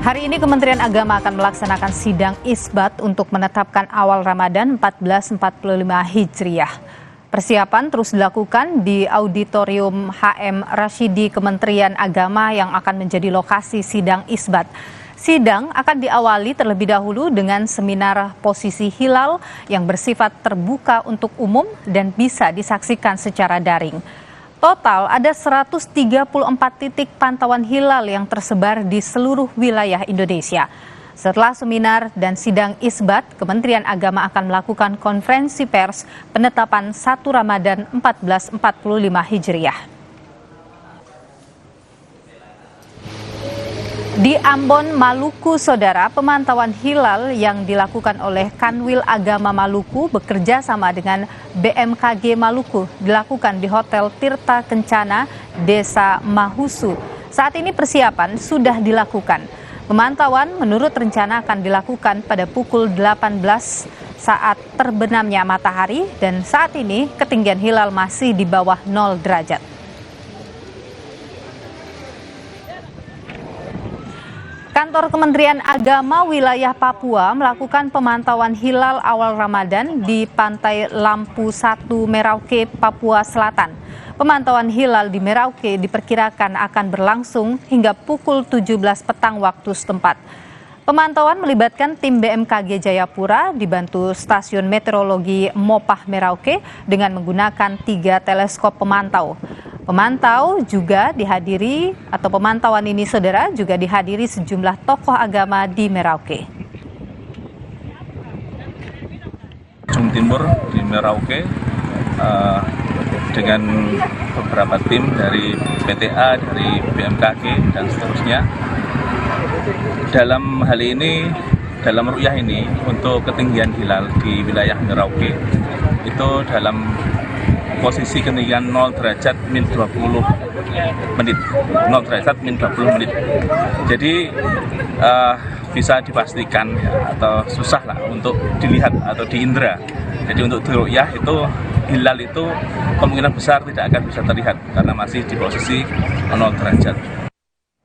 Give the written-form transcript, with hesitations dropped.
Hari ini Kementerian Agama akan melaksanakan sidang isbat untuk menetapkan awal Ramadan 1445 Hijriah. Persiapan terus dilakukan di Auditorium HM Rashidi Kementerian Agama yang akan menjadi lokasi sidang isbat. Sidang akan diawali terlebih dahulu dengan seminar posisi hilal yang bersifat terbuka untuk umum dan bisa disaksikan secara daring. Total ada 134 titik pantauan hilal yang tersebar di seluruh wilayah Indonesia. Setelah seminar dan sidang isbat, Kementerian Agama akan melakukan konferensi pers penetapan 1 Ramadan 1445 Hijriah. Di Ambon, Maluku, Saudara, pemantauan hilal yang dilakukan oleh Kanwil Agama Maluku bekerja sama dengan BMKG Maluku dilakukan di Hotel Tirta Kencana, Desa Mahusu. Saat ini persiapan sudah dilakukan. Pemantauan menurut rencana akan dilakukan pada pukul 18 saat terbenamnya matahari dan saat ini ketinggian hilal masih di bawah 0 derajat. Kantor Kementerian Agama wilayah Papua melakukan pemantauan hilal awal Ramadan di Pantai Lampu 1 Merauke, Papua Selatan. Pemantauan hilal di Merauke diperkirakan akan berlangsung hingga pukul 17 petang waktu setempat. Pemantauan melibatkan tim BMKG Jayapura dibantu stasiun meteorologi Mopah Merauke dengan menggunakan 3 teleskop pemantau. Pemantauan ini, saudara, juga dihadiri sejumlah tokoh agama di Merauke. Ujung Timur di Merauke dengan beberapa tim dari PTA, dari BMKG dan seterusnya. Dalam hal ini, dalam ru'yah ini untuk ketinggian hilal di wilayah Merauke itu dalam posisi ketinggian 0 derajat min 20 menit. 0 derajat min 20 menit. Jadi bisa dipastikan ya, atau susah lah untuk dilihat atau diindra. Jadi untuk diru'yah itu hilal itu kemungkinan besar tidak akan bisa terlihat karena masih di posisi 0 derajat.